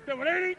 Set 180.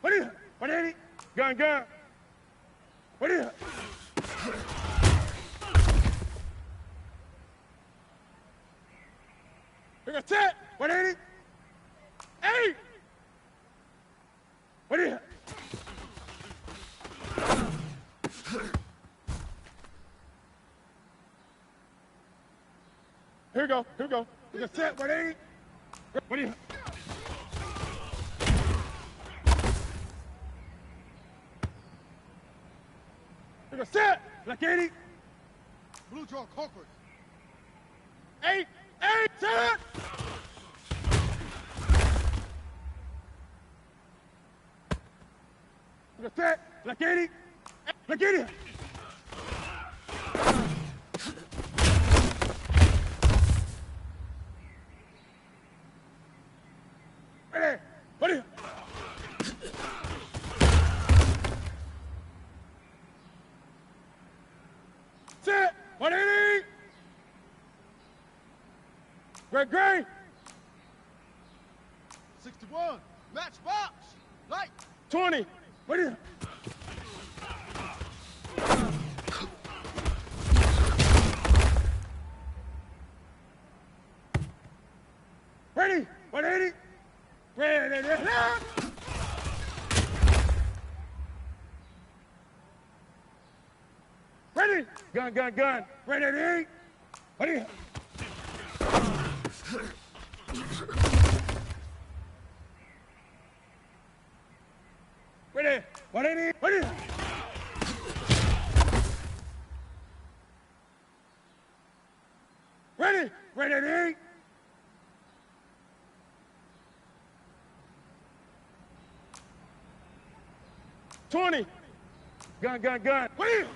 What is it? 180. Gun, gun. What is it? We're gonna set 180. 8. What is it? Here we go. Here we go. We're gonna set 180. What is it? We're gonna set like 80. Blue jaw conquered. 8. 8. Set. We're gonna set like 80. Like 80. Ready. What is it? Set 180. Gray. 61. Match box. Light. 20. What is it? Ready. 180. Ready. Gun, gun, gun. Ready to eat. Ready. Ready. Ready. Ready. Ready. Ready to eat. $20. Gun, gun, gun. Ready.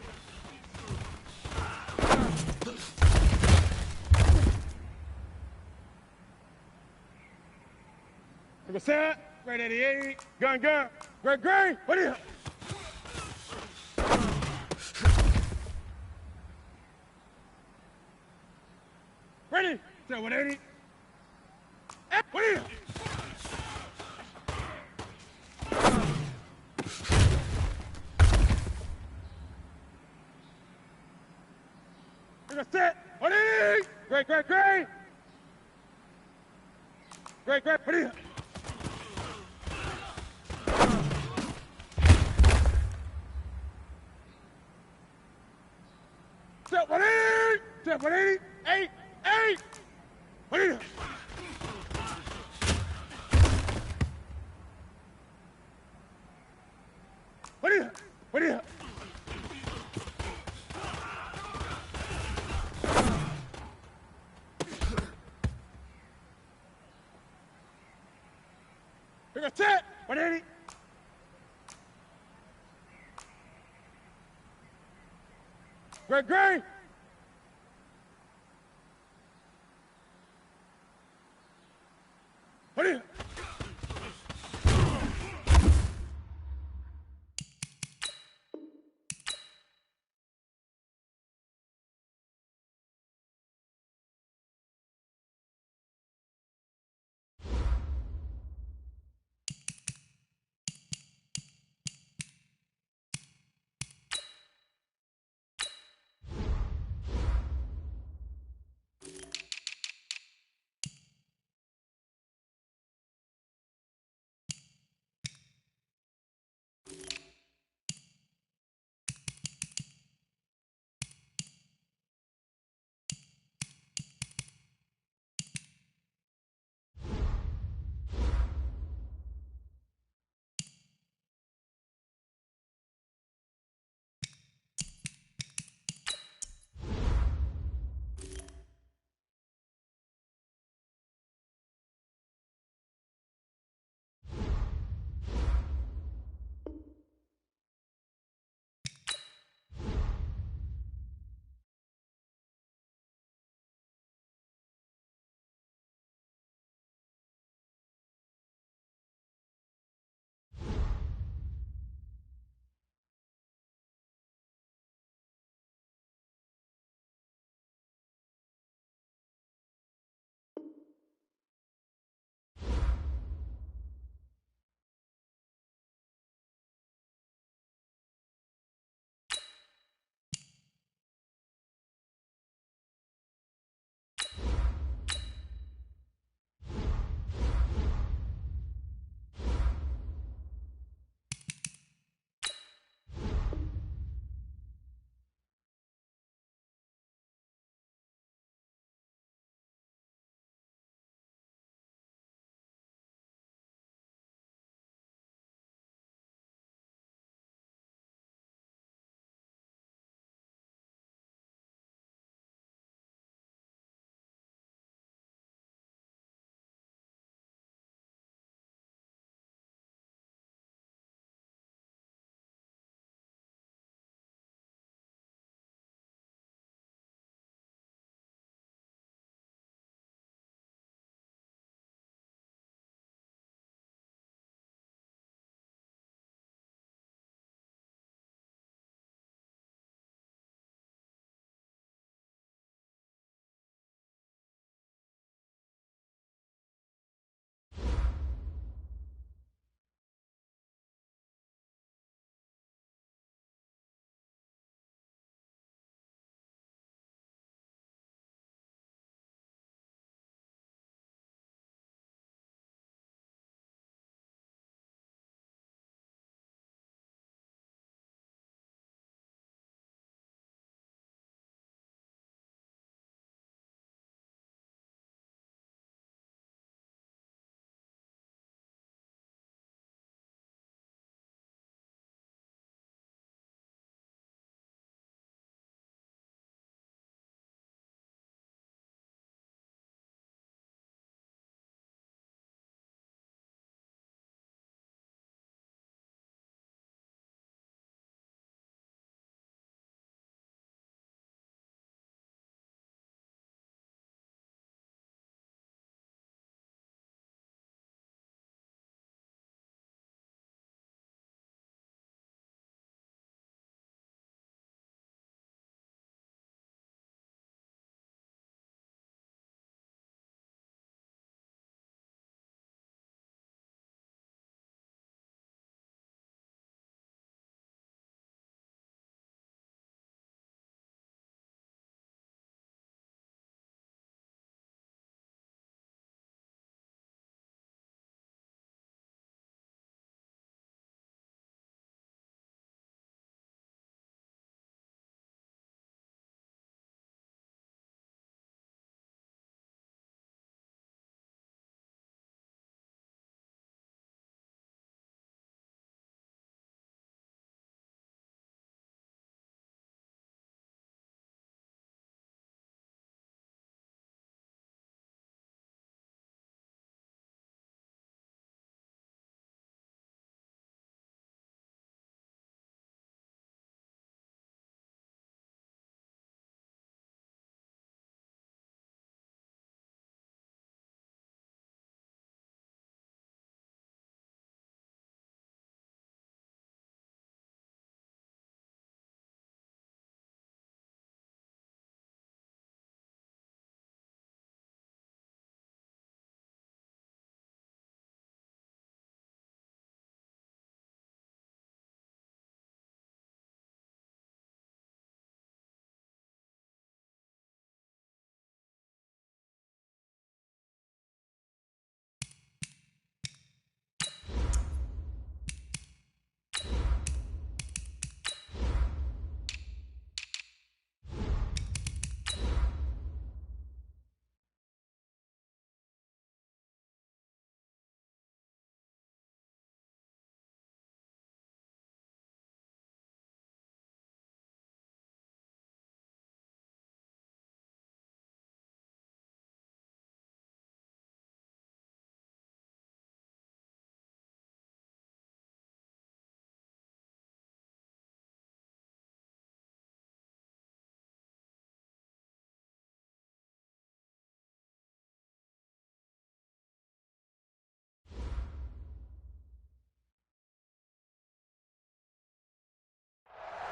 Take a set. Ready to eat. Gun, gun. Gray, gray. Ready. Ready. Set 180. Ready. Take a set. 180. Great, great, great. Great, great. Ready. Set 180. Set 180. 8. 8. Ready. Ready. Ready. Take a set. 180. Great, great. Ready.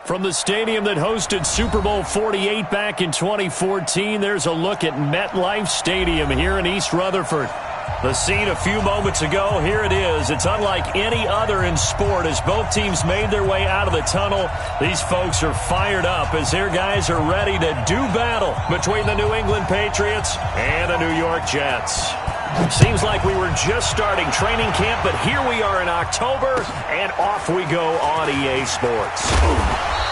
From the stadium that hosted Super Bowl 48 back in 2014, there's a look at MetLife Stadium here in East Rutherford. The scene a few moments ago, here it is. It's unlike any other in sport as both teams made their way out of the tunnel. These folks are fired up as their guys are ready to do battle between the New England Patriots and the New York Jets. Seems like we were just starting training camp, but here we are in October, and off we go on EA Sports.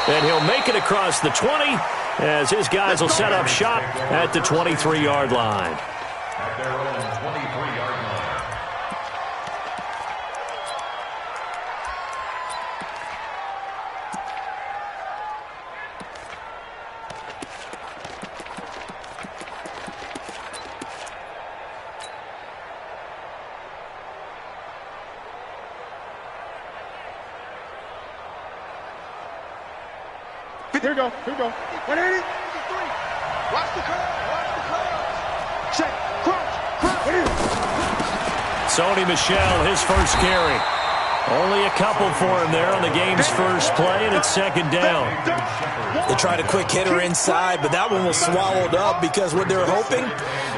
And he'll make it across the 20 as his guys will set up shop at the 23-yard line. At their own 23-yard line. Here we go. Here we go. 180. Watch the curve. Watch the curve. Check. Crunch. What is it? Sony Michel, his first carry. Only a couple for him there on the game's first play, and it's second down. They tried a quick hitter inside, but that one was swallowed up because what they're hoping,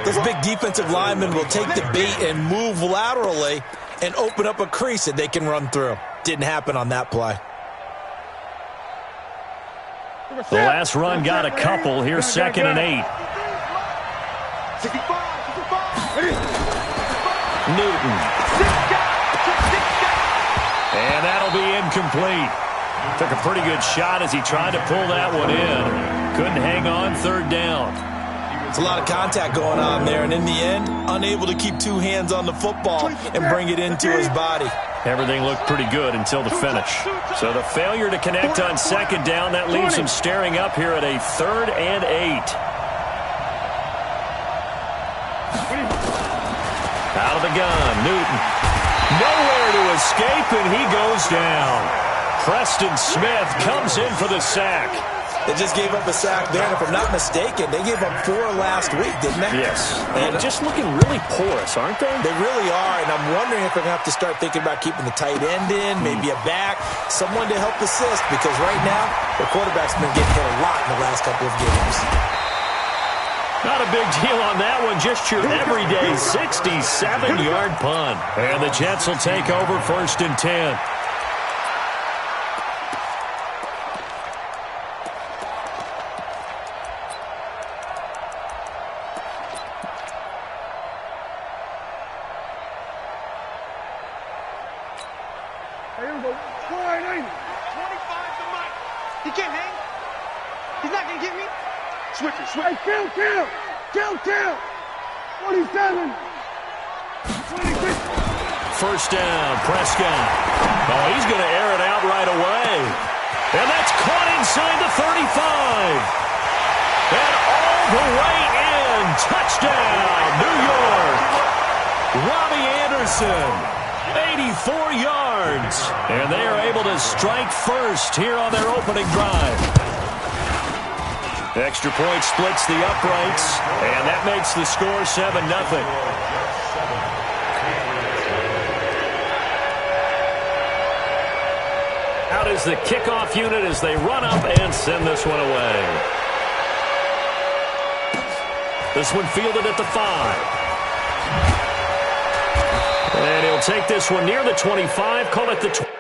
those big defensive linemen will take the bait and move laterally and open up a crease that they can run through. Didn't happen on that play. The last run got a couple. Here's second and 8. 65. Newton. And that'll be incomplete. Took a pretty good shot as he tried to pull that one in. Couldn't hang on, third down. It's a lot of contact going on there, and in the end, unable to keep two hands on the football and bring it into his body. Everything looked pretty good until the finish. So the failure to connect on second down, that leaves him staring up here at a 3rd and 8. Out of the gun, Newton. Nowhere to escape, and he goes down. Preston Smith comes in for the sack. They just gave up a sack there, and if I'm not mistaken, they gave up 4 last week, didn't they? Yes. And just looking really porous, aren't they? They really are, and I'm wondering if they're going to have to start thinking about keeping the tight end in, maybe a back, someone to help assist, because right now, the quarterback's been getting hit a lot in the last couple of games. Not a big deal on that one, just your everyday 67-yard punt. And the Jets will take over 1st and 10. Here we go. 480. 25 to Mike. He can't hang. He's not going to get me. Switch it. Hey, kill. 27. 26. First down, Prescott. Oh, he's going to air it out right away. And that's caught inside the 35. And all the way in. Touchdown, New York. Robbie Anderson. 84 yards. And they are able to strike first here on their opening drive. Extra point splits the uprights, and that makes the score 7-0. Out is the kickoff unit as they run up and send this one away. This one fielded at the 5. And he'll take this one near the 25, call it the 20.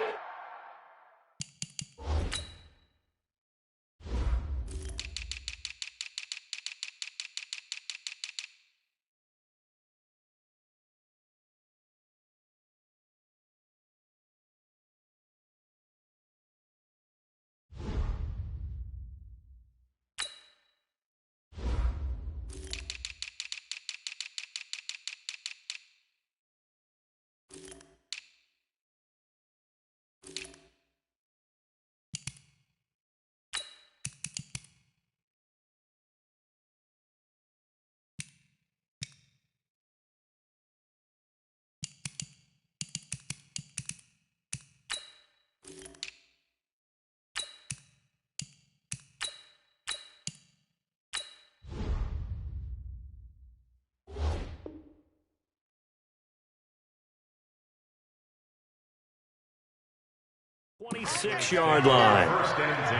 26-yard line. First and 10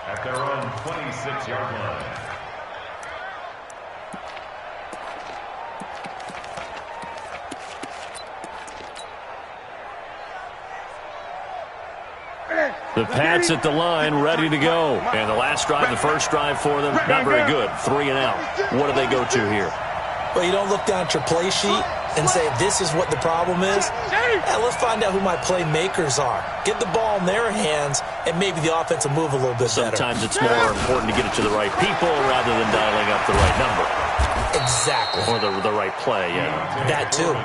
at their own 26-yard line. The Pats at the line, ready to go. And the last drive, the first drive for them, not very good. 3 and out. What do they go to here? Well, you don't look down at your play sheet and say, this is what the problem is. Let's find out who my playmakers are. Get the ball in their hands, and maybe the offense will move a little bit better. Sometimes it's more important to get it to the right people rather than dialing up the right number. Exactly. Or the right play, yeah. That too.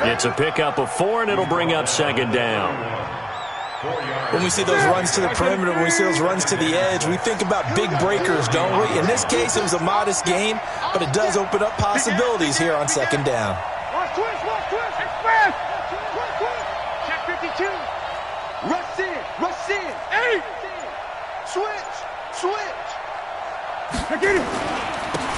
It's a pickup of 4, and it'll bring up second down. When we see those runs to the perimeter, when we see those runs to the edge, we think about big breakers, don't we? In this case, it was a modest gain, but it does open up possibilities here on second down. Watch twist, express. Check 52. Rush in. 8. Switch. Get it.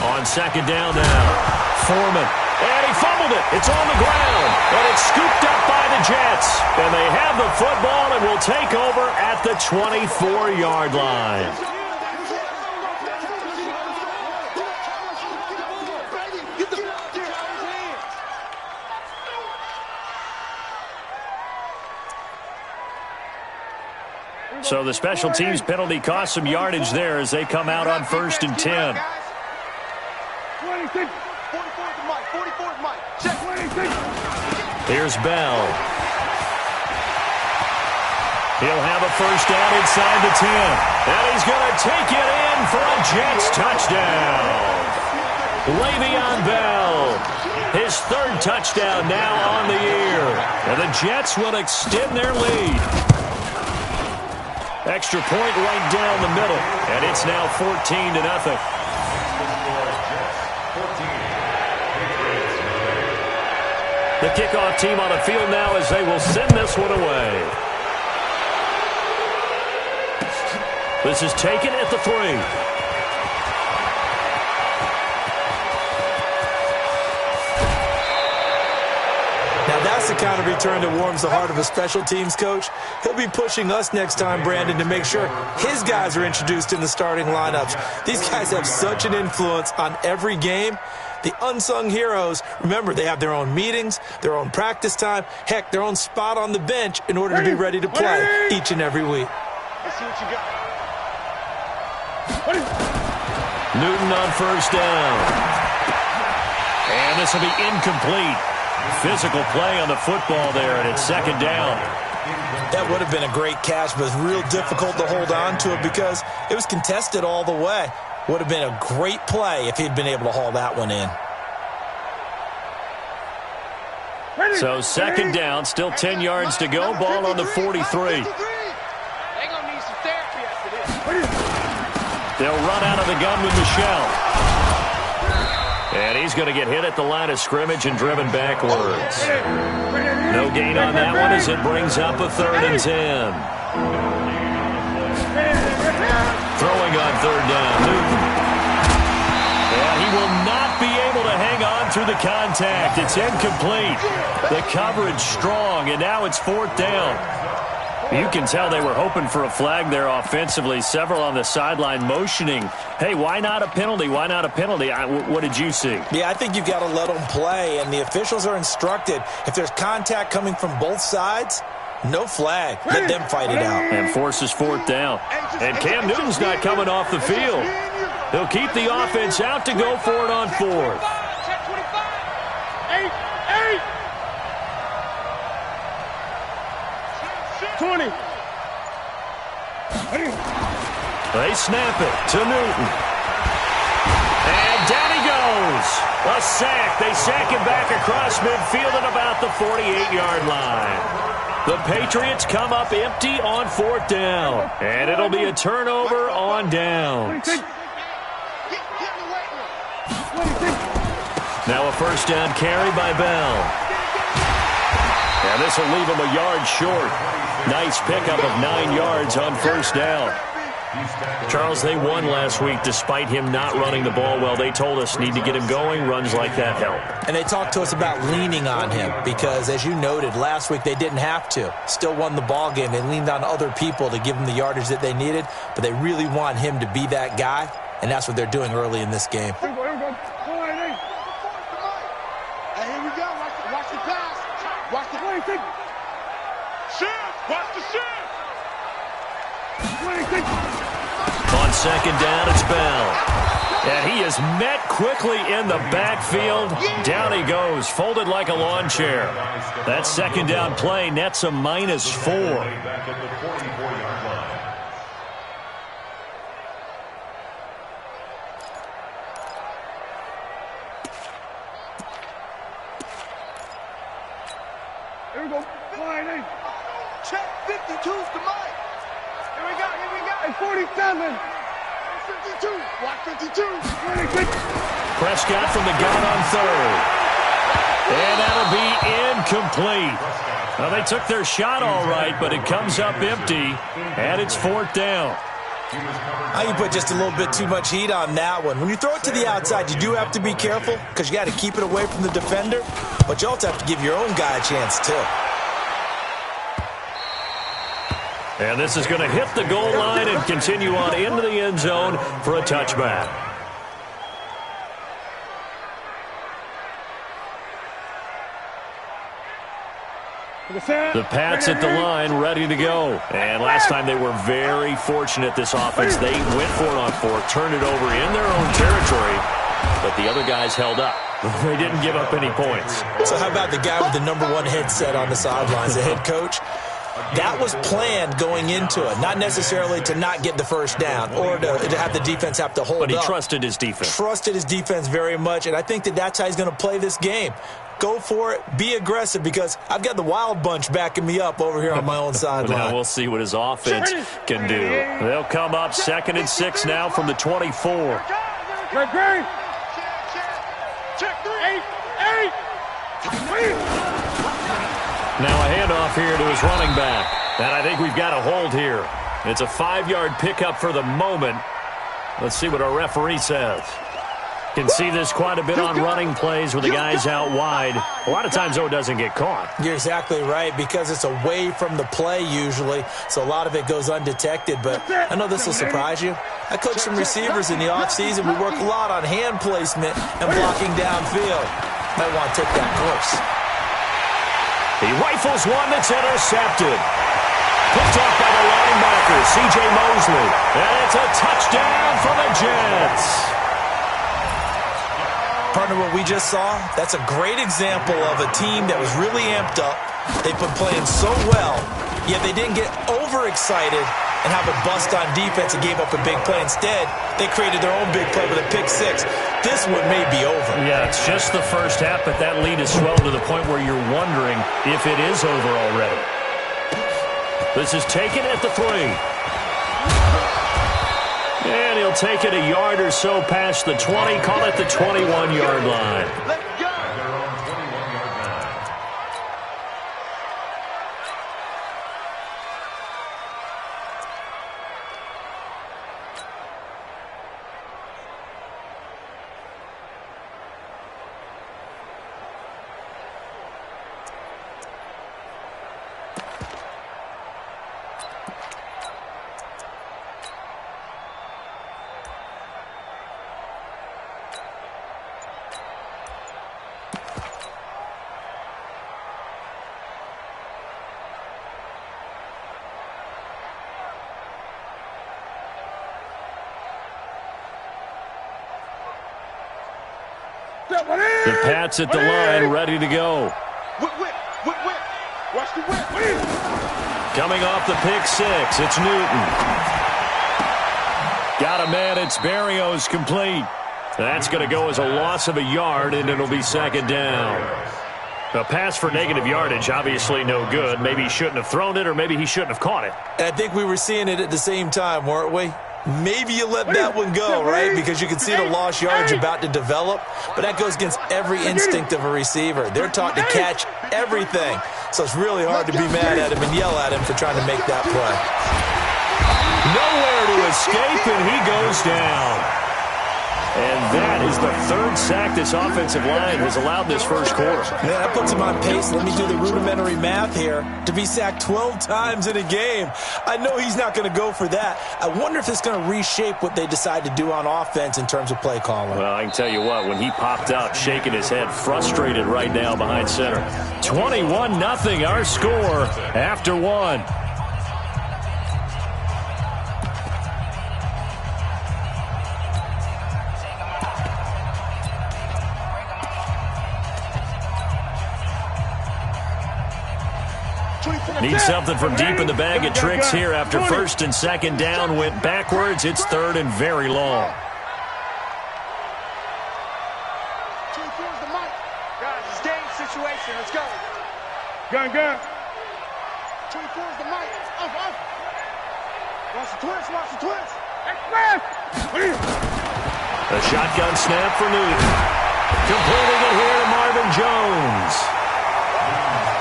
On second down now, Foreman. And he fumbled it. It's on the ground. And it's scooped up by the Jets. And they have the football and will take over at the 24-yard line. So the special teams penalty cost some yardage there as they come out on 1st and 10. 26. 44's Mike. Check 26. Here's Bell. He'll have a first down inside the 10. And he's going to take it in for a Jets touchdown. Le'Veon Bell, his 3rd touchdown now on the year. And the Jets will extend their lead. Extra point right down the middle. And it's now 14-0. The kickoff team on the field now as they will send this one away. This is taken at the 3. Now that's the kind of return that warms the heart of a special teams coach. He'll be pushing us next time, Brandon, to make sure his guys are introduced in the starting lineups. These guys have such an influence on every game. The unsung heroes, remember, they have their own meetings, their own practice time, heck, their own spot on the bench in order to be ready to play each and every week. Let's see what you got. Newton on first down. And this will be incomplete. Physical play on the football there, and it's second down. That would have been a great catch, but it's real difficult to hold on to it because it was contested all the way. Would have been a great play if he'd been able to haul that one in. So second down, still 10 yards to go. Ball on the 43. They're going to need some therapy after this. They'll run out of the gun with Michelle. And he's going to get hit at the line of scrimmage and driven backwards. No gain on that one as it brings up a 3rd and 10. Throwing on 3rd down, Newton. And he will not be able to hang on through the contact. It's incomplete. The coverage strong, and now it's 4th down. You can tell they were hoping for a flag there offensively. Several on the sideline motioning, hey, why not a penalty? Why not a penalty? What did you see? Yeah, I think you've got to let them play, and the officials are instructed. If there's contact coming from both sides, no flag. Let them fight it out. And forces 4th down. And Cam Newton's not coming off the field. He'll keep the offense out to go for it on 4th. Check 25. 20. They snap it to Newton. And down he goes. A sack. They sack him back across midfield at about the 48-yard line. The Patriots come up empty on 4th down. And it'll be a turnover on downs. Now a first down carry by Bell. And this will leave him a yard short. Nice pickup of 9 yards on first down. Charles, they won last week despite him not running the ball well. They told us need to get him going. Runs like that help. And they talked to us about leaning on him because, as you noted, last week they didn't have to. Still won the ball game. They leaned on other people to give them the yardage that they needed, but they really want him to be that guy, and that's what they're doing early in this game. Here we go. Hey, here we go. Watch the pass. Watch the play. Shift. Watch the shift. On second down, it's Bell. And he is met quickly in the backfield. Down he goes, folded like a lawn chair. That second down play nets a -4. Back at the 44-yard line. Here we go. Check 52's to Mike. Here we go. And 47. 52. Watch 52. 26. Prescott from the gun on third. And that'll be incomplete. Well, they took their shot all right, but it comes up empty, and it's fourth down. You put just a little bit too much heat on that one. When you throw it to the outside, you do have to be careful because you got to keep it away from the defender, but you also have to give your own guy a chance too. And this is going to hit the goal line and continue on into the end zone for a touchback. The Pats at the line, ready to go. And last time they were very fortunate, this offense. They went for it on fourth, turned it over in their own territory, but the other guys held up. They didn't give up any points. So how about the guy with the #1 headset on the sidelines, the head coach? That was planned going into it, not necessarily to not get the first down or to have the defense have to hold up. But he trusted his defense. Trusted his defense very much, and I think that's how he's going to play this game. Go for it. Be aggressive because I've got the wild bunch backing me up over here on my own sideline. Now we'll see what his offense can do. They'll come up 2nd and 6 now from the 24. Check 3. Check 3. 8. Now a handoff here to his running back. And I think we've got a hold here. It's a 5-yard pickup for the moment. Let's see what our referee says. Can see this quite a bit on running plays with the guys out wide. A lot of times, though, it doesn't get caught. You're exactly right because it's away from the play usually, so a lot of it goes undetected. But I know this will surprise you. I coach some receivers in the offseason. We work a lot on hand placement and blocking downfield. Might want to take that course. He rifles one that's intercepted. Picked off by the linebacker, C.J. Mosley. And it's a touchdown for the Jets. Partner, what we just saw, that's a great example of a team that was really amped up. They've been playing so well, yet they didn't get overexcited and have a bust on defense and gave up a big play. Instead, they created their own big play with a pick-6. This one may be over. Yeah, it's just the first half, but that lead has swelled to the point where you're wondering if it is over already. This is taken at the 3. And he'll take it a yard or so past the 20, call it the 21-yard line. Let's go. Their own 21-yard line. The Pats at the line, ready to go. Whip. Watch the whip. Coming off the pick-6, it's Newton. Got a man, it's Berrios complete. That's going to go as a loss of a yard, and it'll be 2nd down. A pass for negative yardage, obviously no good. Maybe he shouldn't have thrown it, or maybe he shouldn't have caught it. And I think we were seeing it at the same time, weren't we? Maybe you let that one go, right? Because you can see the lost yardage about to develop. But that goes against every instinct of a receiver. They're taught to catch everything. So it's really hard to be mad at him and yell at him for trying to make that play. Nowhere to escape, and he goes down. And that is the third sack this offensive line has allowed this first quarter. Yeah, that puts him on pace. Let me do the rudimentary math here. To be sacked 12 times in a game, I know he's not going to go for that. I wonder if it's going to reshape what they decide to do on offense in terms of play calling. Well, I can tell you what, when he popped up, shaking his head, frustrated right now behind center. 21-0 our score after one. Need something from deep in the bag of tricks here after first and second down went backwards. It's third and very long. Towards the mic. Guys, it's game situation. Let's go. Gun. Towards the mic. Up. Watch the twist. Express! The shotgun snap for Newton. Completing it here to Marvin Jones.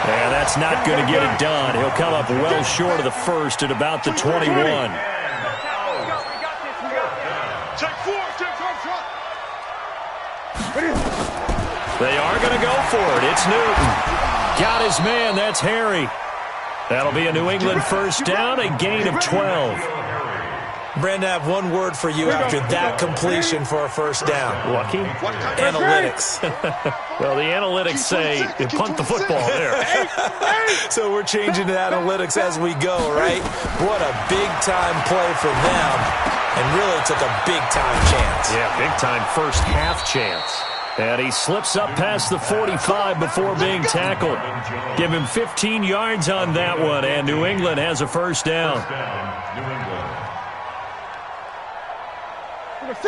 And that's not going to get it done. He'll come up well short of the first at about the 21. They are going to go for it. It's Newton. Got his man. That's Harry. That'll be a New England first down, a gain of 12. Brandon, I have one word for you after that completion for a first down. Lucky? Analytics. Well, the analytics say punt the football there. So we're changing to analytics as we go, right? What a big-time play for them, and really took a big-time chance. Yeah, big-time first half chance. And he slips up past the 45 before being tackled. Give him 15 yards on that one, and New England has a first down.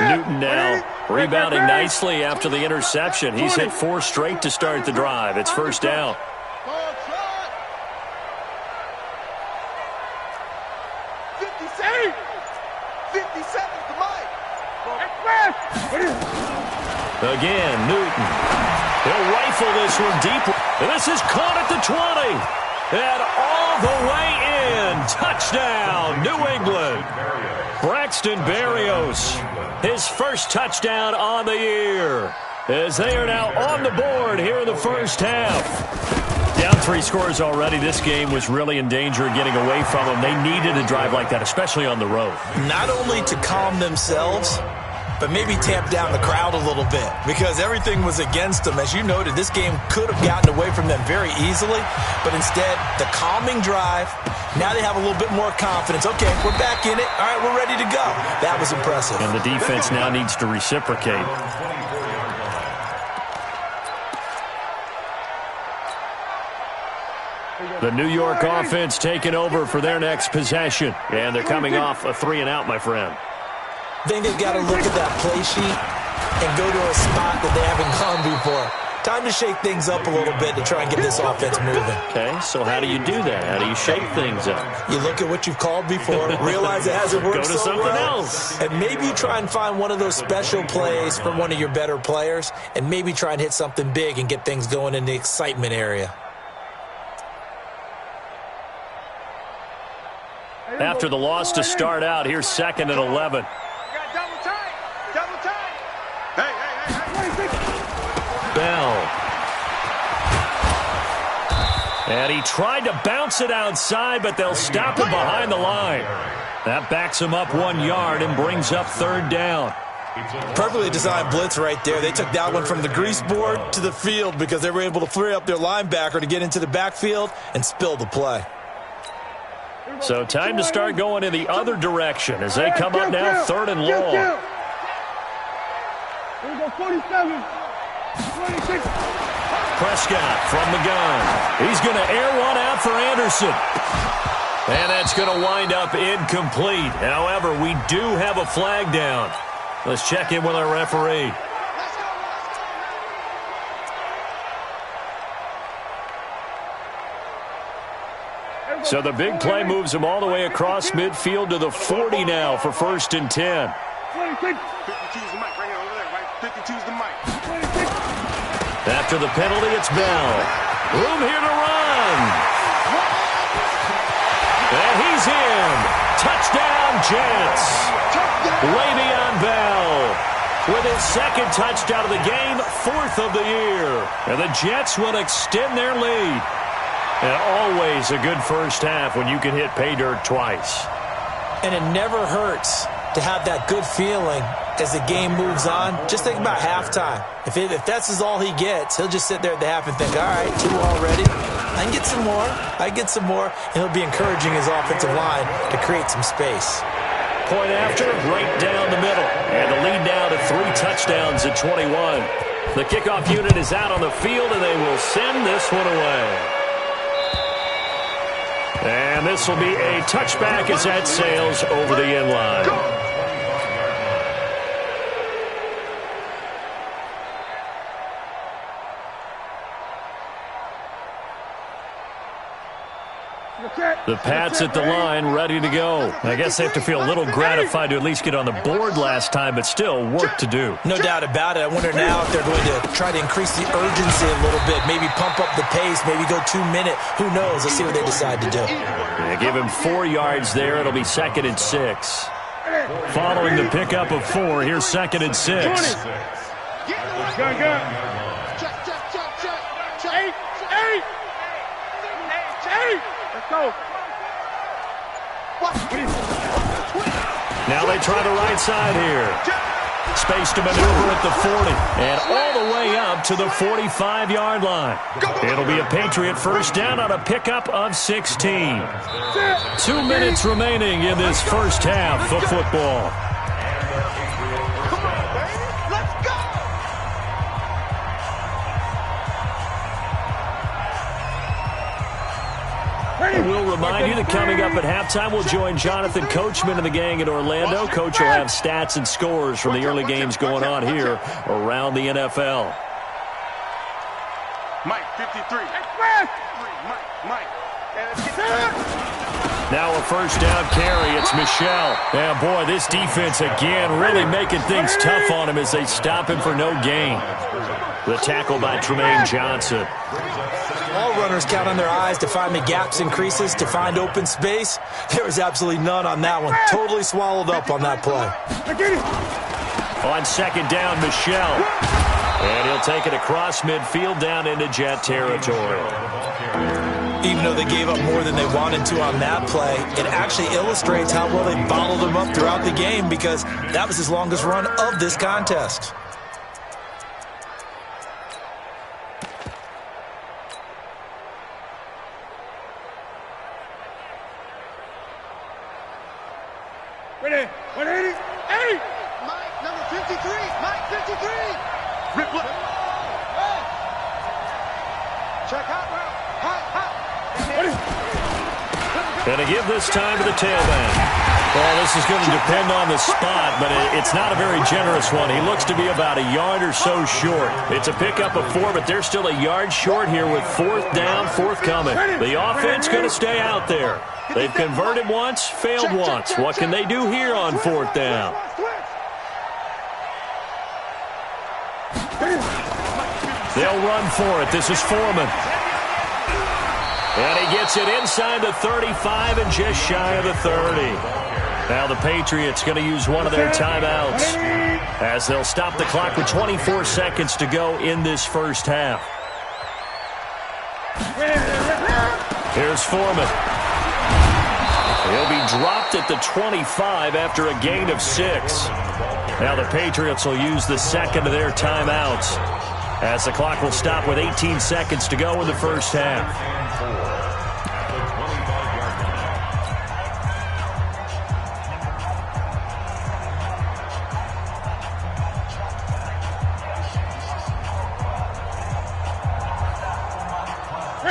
Newton now rebounding nicely after the interception. He's hit 4 straight to start the drive. It's first down. Again, Newton. He'll rifle this one deep. And this is caught at the 20. And all the way in. Touchdown, New England. Braxton Berrios, his first touchdown on the year, as they are now on the board here in the first half. Down 3 scores already. This game was really in danger of getting away from them. They needed a drive like that, especially on the road. Not only to calm themselves, but maybe tamp down the crowd a little bit, because everything was against them. As you noted, this game could have gotten away from them very easily, but instead, the calming drive, now they have a little bit more confidence. Okay, we're back in it. All right, we're ready to go. That was impressive. And the defense now needs to reciprocate. The New York offense taking over for their next possession. And they're coming off a 3-and-out, my friend. I think they've got to look at that play sheet and go to a spot that they haven't gone before. Time to shake things up a little bit to try and get this offense moving. Okay, so how do you do that? How do you shake things up? You look at what you've called before, realize it hasn't worked so well. Go to something else. And maybe you try and find one of those special plays from one of your better players, and maybe try and hit something big and get things going in the excitement area. After the loss to start out, here's 2nd and 11. Bell. And he tried to bounce it outside, but they'll stop him behind the line. That backs him up 1 yard and brings up 3rd down. Perfectly designed blitz right there. They took that one from the grease board to the field because they were able to free up their linebacker to get into the backfield and spill the play. So time to start going in the other direction as they come up now 3rd and long. Here we go, 47. 26. Prescott from the gun. He's going to air one out for Anderson. And that's going to wind up incomplete. However, we do have a flag down. Let's check in with our referee. So the big play moves him all the way across midfield to the 40 now for 1st and 10. 26. 52's the mic right here over there, right? 52's the mic. 26. After the penalty, it's Bell. Room here to run. And he's in. Touchdown, Jets. Le'Veon Bell with his second touchdown of the game, 4th of the year. And the Jets will extend their lead. And always a good first half when you can hit pay dirt twice. And it never hurts to have that good feeling as the game moves on. Just think about halftime. If that's all he gets, he'll just sit there at the half and think, all right, 2 already. I can get some more. I get some more. And he'll be encouraging his offensive line to create some space. Point after, right down the middle. And the lead now to 3 touchdowns at 21. The kickoff unit is out on the field, and they will send this one away. And this will be a touchback as that sails over the end line. The Pats at the line, ready to go. I guess they have to feel a little gratified to at least get on the board last time, but still work to do. No doubt about it. I wonder now if they're going to try to increase the urgency a little bit, maybe pump up the pace, maybe go 2-minute. Who knows? Let's see what they decide to do. They give him 4 yards there. It'll be 2nd and 6. Following the pickup of 4, here's 2nd and 6. Gun. Eight. Let's go. Now they try the right side here. Space to maneuver at the 40 and all the way up to the 45-yard line. It'll be a Patriot first down on a pickup of 16. 2 minutes remaining in this first half of football. We'll remind you that coming up at halftime, we'll join Jonathan Coachman and the gang in Orlando. Coach will have stats and scores from the early games going on here around the NFL. Mike, 53. Mike. Now a first down carry. It's Michel. And boy, this defense again really making things tough on him as they stop him for no gain. The tackle by Tremaine Johnson. All runners count on their eyes to find the gaps and creases, to find open space. There was absolutely none on that one. Totally swallowed up on that play. On second down, Michel. And he'll take it across midfield down into Jet territory. Even though they gave up more than they wanted to on that play, it actually illustrates how well they bottled them up throughout the game, because that was his longest run of this contest. Ready? 180. Hey! Mike, number 53. Mike, 53. Rip left. Check out route. Hot. And to give this time to the tailback. Well, this is going to depend on the spot, but it's not a very generous one. He looks to be about a yard or so short. It's a pickup of 4, but they're still a yard short here with 4th down, forthcoming. The offense going to stay out there. They've converted once, failed once. What can they do here on 4th down? They'll run for it. This is Foreman. And he gets it inside the 35 and just shy of the 30. Now the Patriots going to use one of their timeouts as they'll stop the clock with 24 seconds to go in this first half. Here's Foreman. He'll be dropped at the 25 after a gain of 6. Now the Patriots will use the second of their timeouts as the clock will stop with 18 seconds to go in the first half.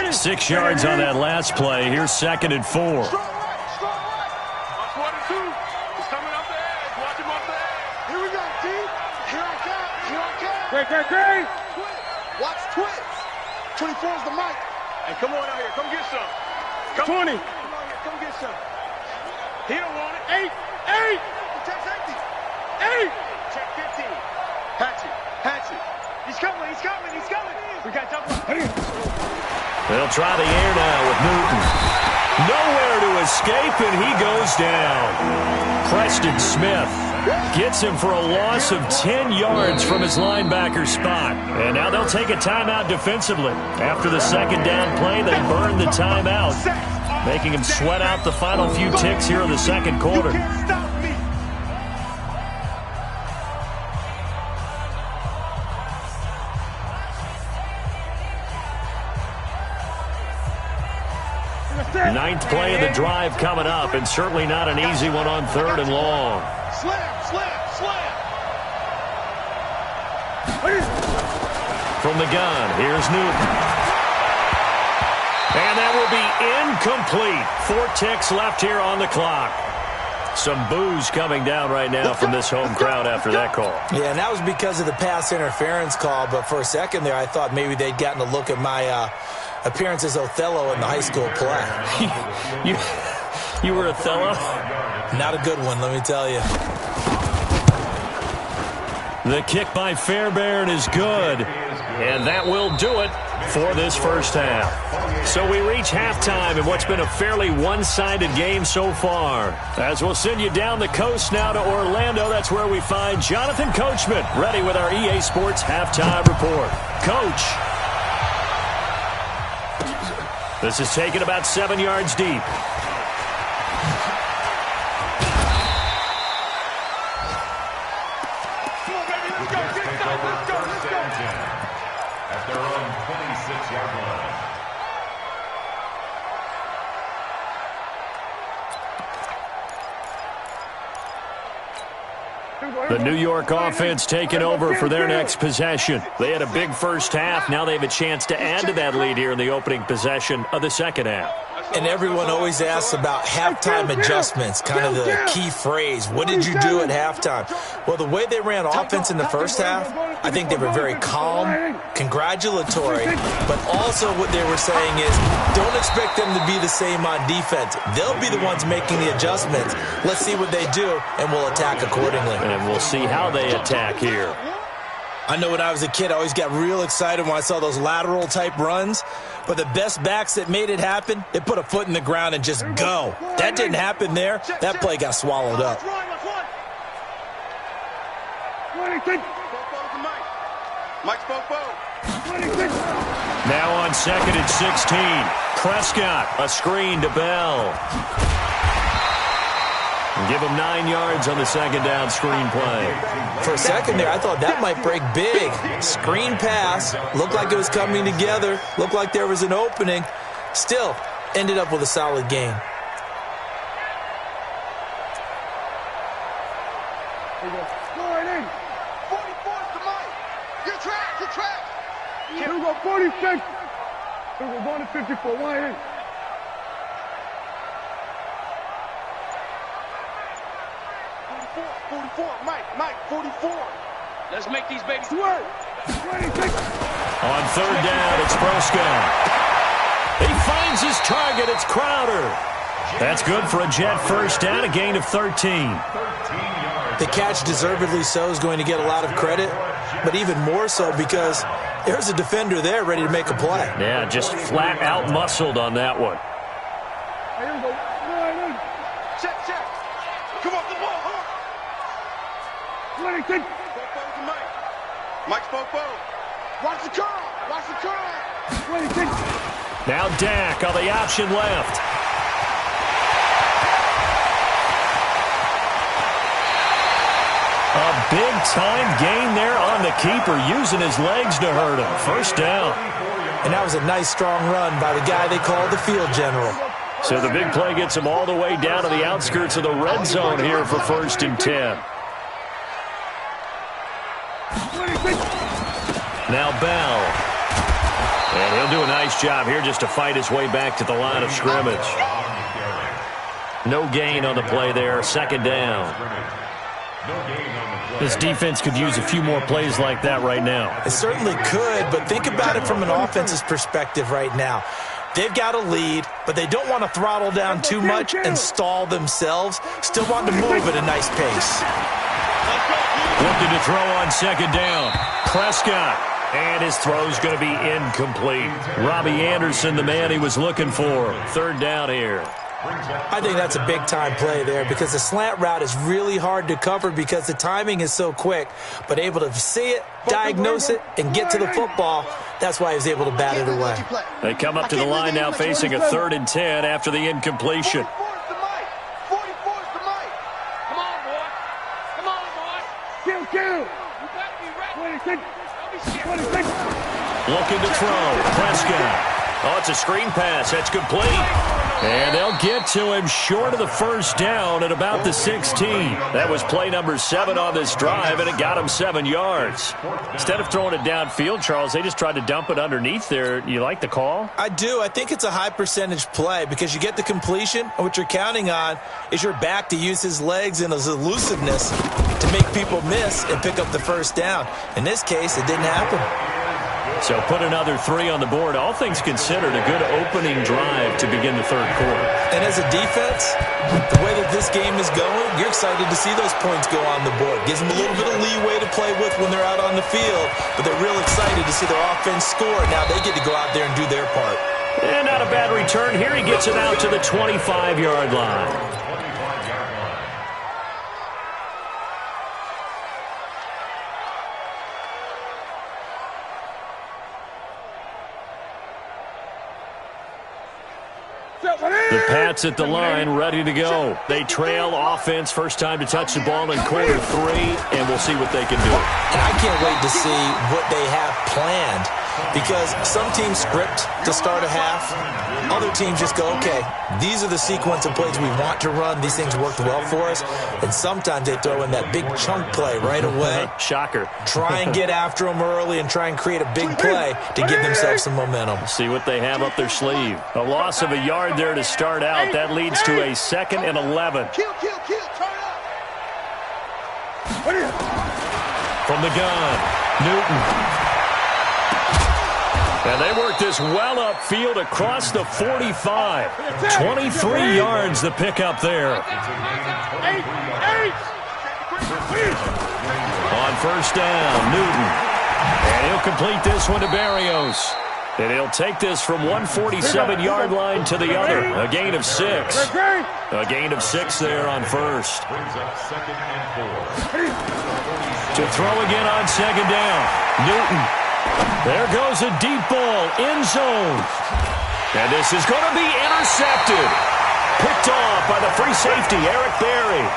6 yards on that last play. Here's 2nd and 4. Watch 1 and 2. He's coming up the edge. Watch him up the edge. Here we go, T. Here I come. Great. Watch twins. 24 is the mic. Hey, come on out here. Come get some. 20. Come on here. Come get some. He don't want it. 8. Check safety. 8. Check 15. Hatchet. He's coming. We got double. They'll try the air now with Newton. Nowhere to escape, and he goes down. Preston Smith gets him for a loss of 10 yards from his linebacker spot. And now they'll take a timeout defensively. After the second down play, they burn the timeout, making him sweat out the final few ticks here in the second quarter. Ninth play of the drive coming up, and certainly not an easy one on 3rd and long. Slam, slam, slam. From the gun, here's Newton. And that will be incomplete. 4 ticks left here on the clock. Some boos coming down right now from this home crowd after that call. Yeah, and that was because of the pass interference call, but for a second there I thought maybe they'd gotten a look at my appearance as Othello in the high school play. You were Othello? Not a good one, let me tell you. The kick by Fairbairn is good, and that will do it for this first half. So we reach halftime in what's been a fairly one-sided game so far. As we'll send you down the coast now to Orlando, that's where we find Jonathan Coachman ready with our EA Sports Halftime Report. Coach. This is taken about 7 yards deep. At their own 26-yard line. The New York offense taking over for their next possession. They had a big first half. Now they have a chance to add to that lead here in the opening possession of the second half. And everyone always asks about halftime adjustments, kind of the key phrase. What did you do at halftime? Well, the way they ran offense in the first half, I think they were very calm, congratulatory, but also what they were saying is don't expect them to be the same on defense. They'll be the ones making the adjustments. Let's see what they do, and we'll attack accordingly. And we'll see how they attack here. I know when I was a kid, I always got real excited when I saw those lateral-type runs. But the best backs that made it happen, they put a foot in the ground and just go. That didn't happen there. That play got swallowed up. Now on 2nd and 16. Prescott, a screen to Bell. Give him 9 yards on the second down screen play. For a second there, I thought that might break big. Screen pass. Looked like it was coming together. Looked like there was an opening. Still, ended up with a solid game. Here we go, 46. We're going to 54. 1-8. Mike, 44. Let's make these babies work. 26. On 3rd down, it's Prescott. He finds his target. It's Crowder. That's good for a Jet first down, a gain of 13. The catch, deservedly so, is going to get a lot of credit, but even more so because there's a defender there ready to make a play. Yeah, just flat out muscled on that one. Here we go. Check. Come on, the ball, huh? 26. Mike's Popo. Watch the curl. 26. Now Dak on the option left. A big-time gain there on the keeper, using his legs to hurt him. First down. And that was a nice, strong run by the guy they call the field general. So the big play gets him all the way down to the outskirts of the red zone here for 1st and 10. Now Bell. And he'll do a nice job here just to fight his way back to the line of scrimmage. No gain on the play there. 2nd down. This defense could use a few more plays like that right now. It certainly could, but think about it from an offense's perspective right now. They've got a lead, but they don't want to throttle down too much and stall themselves. Still want to move at a nice pace. Looking to throw on 2nd down. Prescott And his throw's going to be incomplete. Robbie Anderson, the man he was looking for. Third down here. I think that's a big-time play there because the slant route is really hard to cover because the timing is so quick. But able to see it, diagnose it, and get to the football, that's why he was able to bat it away. They come up to the line now facing a 3rd and 10 after the incompletion. Looking to throw. Prescott. Oh, it's a screen pass. That's complete. And they'll get to him short of the first down at about the 16. That was play number 7 on this drive, and it got him 7 yards. Instead of throwing it downfield, Charles, they just tried to dump it underneath there. You like the call? I do. I think it's a high percentage play because you get the completion, and what you're counting on is your back to use his legs and his elusiveness to make people miss and pick up the first down. In this case, it didn't happen. So put another 3 on the board. All things considered, a good opening drive to begin the 3rd quarter. And as a defense, the way that this game is going, you're excited to see those points go on the board. Gives them a little bit of leeway to play with when they're out on the field, but they're real excited to see their offense score. Now they get to go out there and do their part. And not a bad return here. He gets it out to the 25-yard line. The Pats at the line, ready to go. They trail offense, first time to touch the ball in quarter 3, and we'll see what they can do. And I can't wait to see what they have planned because some teams script to start a half. Other teams just go, okay, these are the sequence of plays we want to run. These things worked well for us. And sometimes they throw in that big chunk play right away. Shocker. Try and get after them early and try and create a big play to give themselves some momentum. See what they have up their sleeve. A loss of a yard there to start out. That leads to a 2nd and 11. From the gun, Newton. And they work this well upfield across the 45. 23 yards the pickup there. On first down, Newton. And he'll complete this one to Barrios. And he'll take this from 147-yard line to the other. A gain of 6. A gain of 6 there on first. To throw again on 2nd down, Newton. There goes a deep ball, end zone. And this is going to be intercepted. Picked off by the free safety, Eric Berry.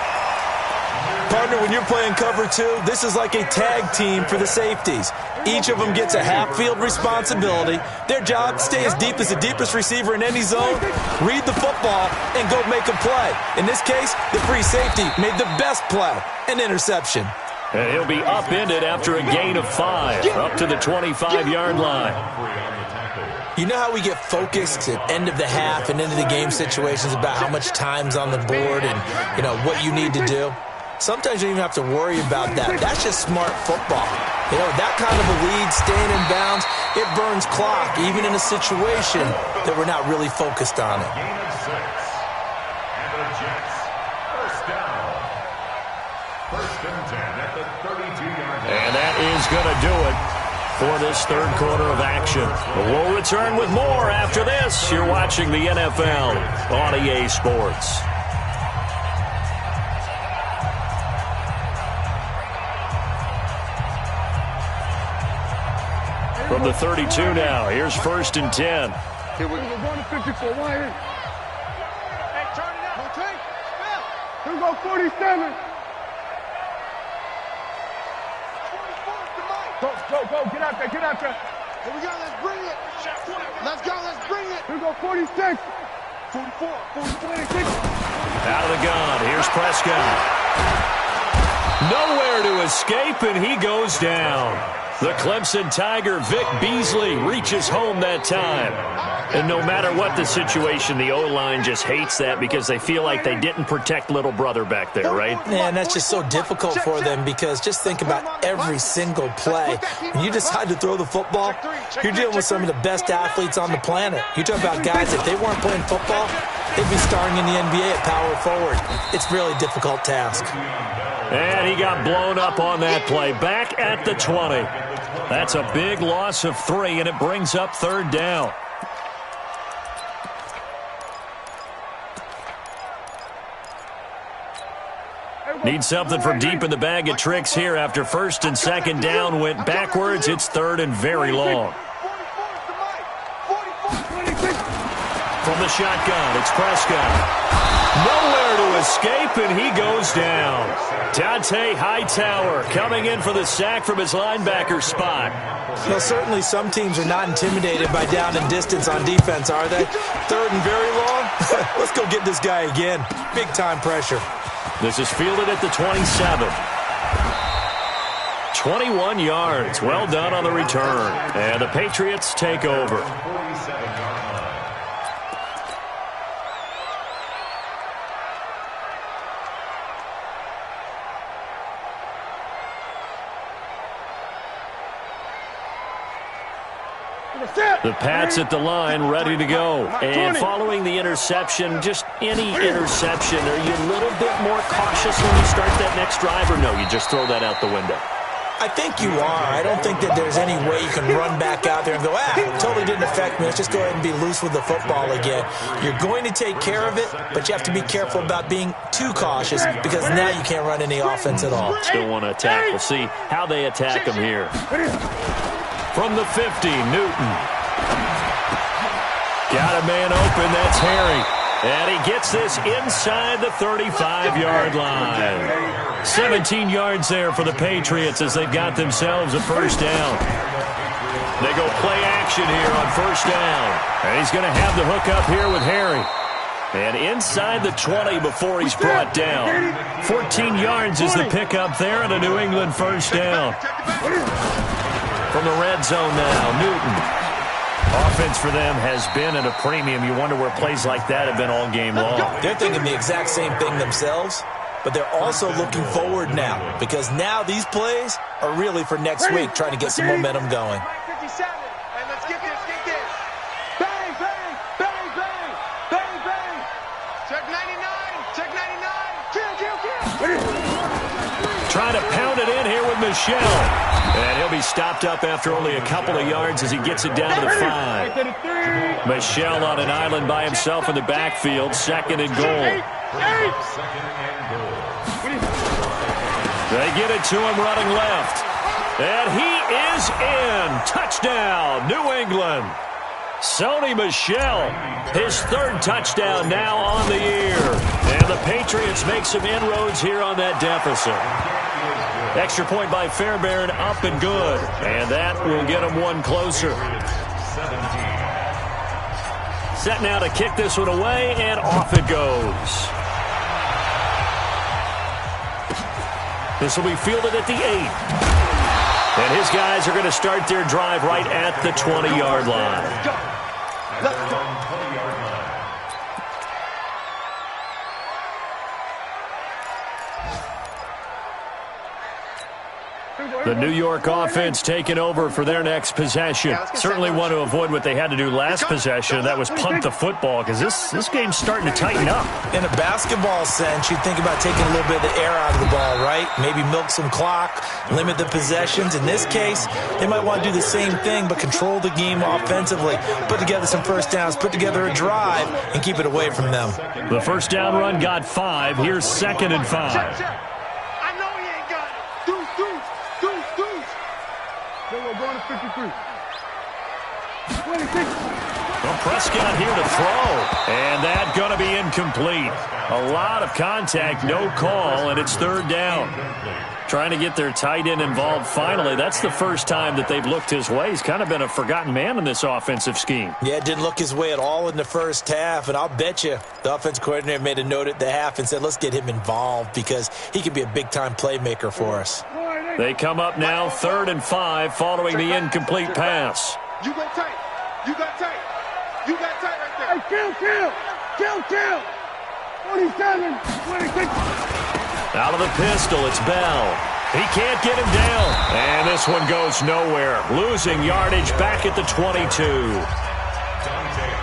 Partner, when you're playing cover 2, this is like a tag team for the safeties. Each of them gets a half-field responsibility. Their job, stay as deep as the deepest receiver in any zone, read the football, and go make a play. In this case, the free safety made the best play, an interception. And he'll be upended after a gain of 5, up to the 25-yard line. You know how we get focused at end of the half and into the game situations about how much time's on the board and, you know, what you need to do? Sometimes you don't even have to worry about that. That's just smart football. You know, that kind of a lead, staying in bounds, it burns clock, even in a situation that we're not really focused on it. Gain of 6. And the Jets, first down. 1st and 10 at the 32-yard line. And that is going to do it for this 3rd quarter of action. We'll return with more after this. You're watching the NFL on EA Sports. From the 32 now, here's 1st and 10. Here we go. Going to 54. Why here? Hey, turn it up. Okay. Here we go. 47. Go. Get out there. Here we go. Let's bring it. Let's go. Let's bring it. Here we go. 46. 44. 46. Out of the gun. Here's Prescott. Nowhere to escape, and he goes down. The Clemson Tiger, Vic Beasley, reaches home that time. And no matter what the situation, the O-line just hates that because they feel like they didn't protect little brother back there, right? Man, that's just so difficult for them because just think about every single play. When you decide to throw the football, you're dealing with some of the best athletes on the planet. You talk about guys, if they weren't playing football, they'd be starring in the NBA at power forward. It's really a difficult task. And he got blown up on that play. Back at the 20. That's a big loss of 3, and it brings up third down. Need something from deep in the bag of tricks here after first and second down went backwards. It's third and very long. From the shotgun, it's Prescott. Nowhere to escape, and he goes down. Dante Hightower coming in for the sack from his linebacker spot. Well, certainly some teams are not intimidated by down and distance on defense, are they? Third and very long? Let's go get this guy again. Big-time pressure. This is fielded at the 27. 21 yards. Well done on the return. And the Patriots take over. The Pats at the line, ready to go. And following the interception, just any interception, are you a little bit more cautious when you start that next drive, or no, you just throw that out the window? I think you are. I don't think that there's any way you can run back out there and go, it totally didn't affect me. Let's just go ahead and be loose with the football again. You're going to take care of it, but you have to be careful about being too cautious because now you can't run any offense at all. Still want to attack. We'll see how they attack them here. From the 50, Newton. Got a man open, that's Harry. And he gets this inside the 35-yard line. 17 yards there for the Patriots as they've got themselves a first down. They go play action here on first down. And he's going to have the hook up here with Harry. And inside the 20 before he's brought down. 14 yards is the pickup there and a New England first down. From the red zone now, Newton. Offense for them has been at a premium. You wonder where plays like that have been all game long. They're thinking the exact same thing themselves, but they're also looking forward now because now these plays are really for next week, trying to get some momentum going. 57, and let's get this, Bang, bang, bang, bang, bang, bang. Check 99, check 99. Kill. Trying to pound it in here with Michelle. And he'll be stopped up after only a couple of yards as he gets it down to the 5. Michelle on an island by himself in the backfield, second and goal. They get it to him running left. And he is in. Touchdown, New England. Sony Michel, his third touchdown now on the year. And the Patriots make some inroads here on that deficit. Extra point by Fairbairn, up and good. And that will get them one closer. Set now to kick this one away, and off it goes. This will be fielded at the 8. And his guys are going to start their drive right at the 20-yard line. Let's go. The New York offense taking over for their next possession. Certainly want to avoid what they had to do last possession. That was punt the football because this game's starting to tighten up. In a basketball sense, you think about taking a little bit of the air out of the ball, right? Maybe milk some clock, limit the possessions. In this case, they might want to do the same thing but control the game offensively. Put together some first downs, put together a drive, and keep it away from them. The first down run got 5. Here's second and 5. We're going to 53. 26. Well, Prescott here to throw. And that going to be incomplete. A lot of contact, no call, and it's third down. Trying to get their tight end involved finally. That's the first time that they've looked his way. He's kind of been a forgotten man in this offensive scheme. Yeah, it didn't look his way at all in the first half, and I'll bet you the offensive coordinator made a note at the half and said, let's get him involved because he could be a big-time playmaker for us. They come up now, 3rd and 5, following the incomplete pass. You go tight. You got tight. You got tight right there. Hey, kill. 27, 26. Out of the pistol, it's Bell. He can't get him down. And this one goes nowhere. Losing yardage back at the 22.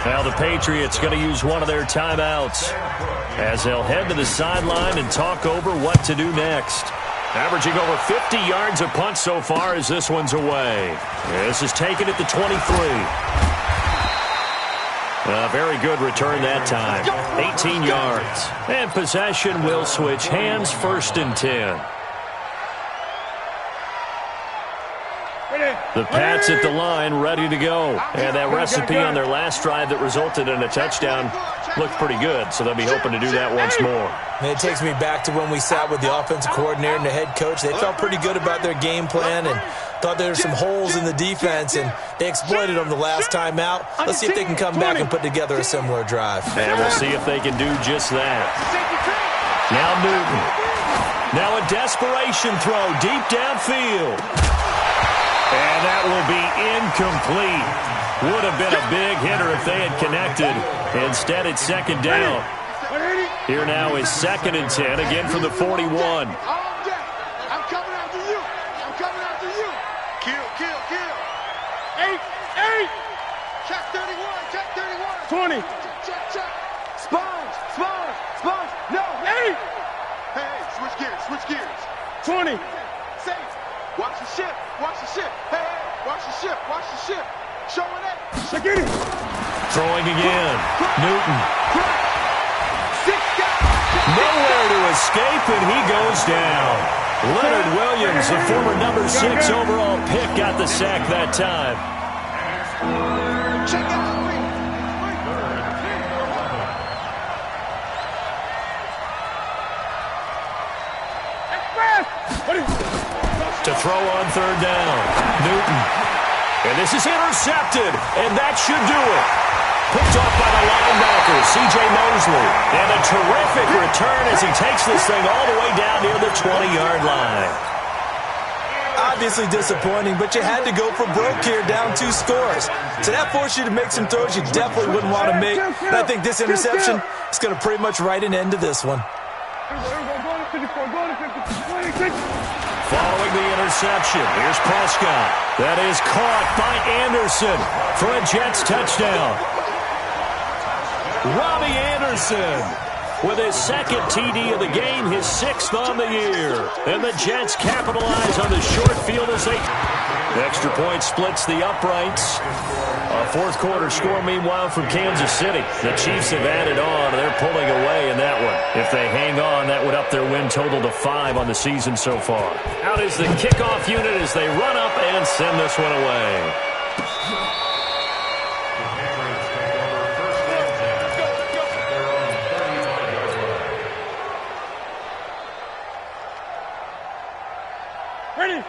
Now the Patriots going to use one of their timeouts as they'll head to the sideline and talk over what to do next. Averaging over 50 yards a punt so far as this one's away. This is taken at the 23. A very good return that time. 18 yards. And possession will switch hands, 1st and 10. The Pats at the line, ready to go. And that recipe on their last drive that resulted in a touchdown looked pretty good, so they'll be hoping to do that once more. And it takes me back to when we sat with the offensive coordinator and the head coach. They felt pretty good about their game plan and thought there were some holes in the defense, and they exploited them the last time out. Let's see if they can come back and put together a similar drive. And we'll see if they can do just that. Now Newton. Now a desperation throw deep downfield. And that will be incomplete. Would have been a big hitter if they had connected. Instead, it's 2nd down. Here now is 2nd and 10, again from the 41. I'm coming after you. I'm coming after you. Kill. 8. Check 31. Check 31. 20. Check. Sponge. No. 8. Hey, switch gears. 20. Safe. Watch the ship. Hey, watch the ship. Showing it. Shagiri. Throwing again. Newton. 6 guys. Nowhere to escape, and he goes down. Leonard Williams, the former number 6 overall pick, got the sack that time. Check out. To throw on 3rd down. Newton. And this is intercepted, and that should do it. Picked off by the linebacker, C.J. Mosley. And a terrific return as he takes this thing all the way down near the 20-yard line. Obviously disappointing, but you had to go for broke here, down 2 scores. So that forced you to make some throws you definitely wouldn't want to make. And I think this interception is going to pretty much write an end to this one. Following the interception, here's Prescott. That is caught by Anderson for a Jets touchdown. Robbie Anderson with his 2nd TD of the game, his 6th on the year. And the Jets capitalize on the short field as they... Extra point splits the uprights. A 4th quarter score, meanwhile, from Kansas City. The Chiefs have added on. They're pulling away in that one. If they hang on, that would up their win total to 5 on the season so far. Out is the kickoff unit as they run up and send this one away.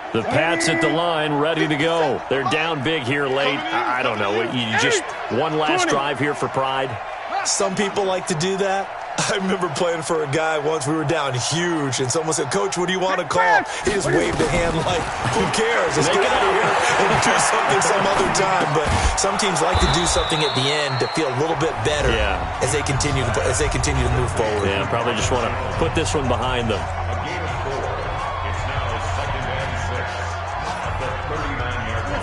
The Pats at the line, ready to go. They're down big here late. I don't know. You just one last drive here for pride. Some people like to do that. I remember playing for a guy once. We were down huge, and someone said, "Coach, what do you want to call?" He just waved a hand like, "Who cares? Let's get out of here and do something some other time." But some teams like to do something at the end to feel a little bit better as they continue to move forward. Yeah, probably just want to put this one behind them.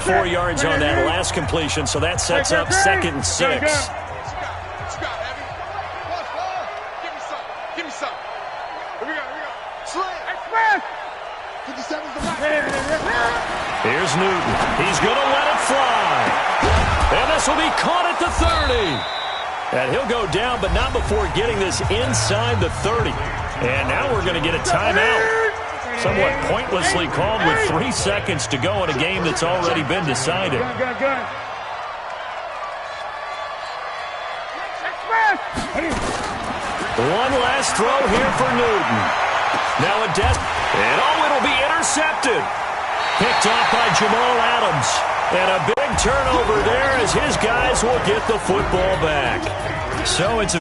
4 yards on that last completion, so that sets up 2nd and 6. Give me some. Here we go. Slam. Express. 57's the back. Here's Newton. He's going to let it fly. And this will be caught at the 30. And he'll go down, but not before getting this inside the 30. And now we're going to get a timeout. Somewhat pointlessly called with 3 seconds to go in a game that's already been decided. One last throw here for Newton. Now a and it'll be intercepted. Picked off by Jamal Adams. And a big turnover there as his guys will get the football back. So it's a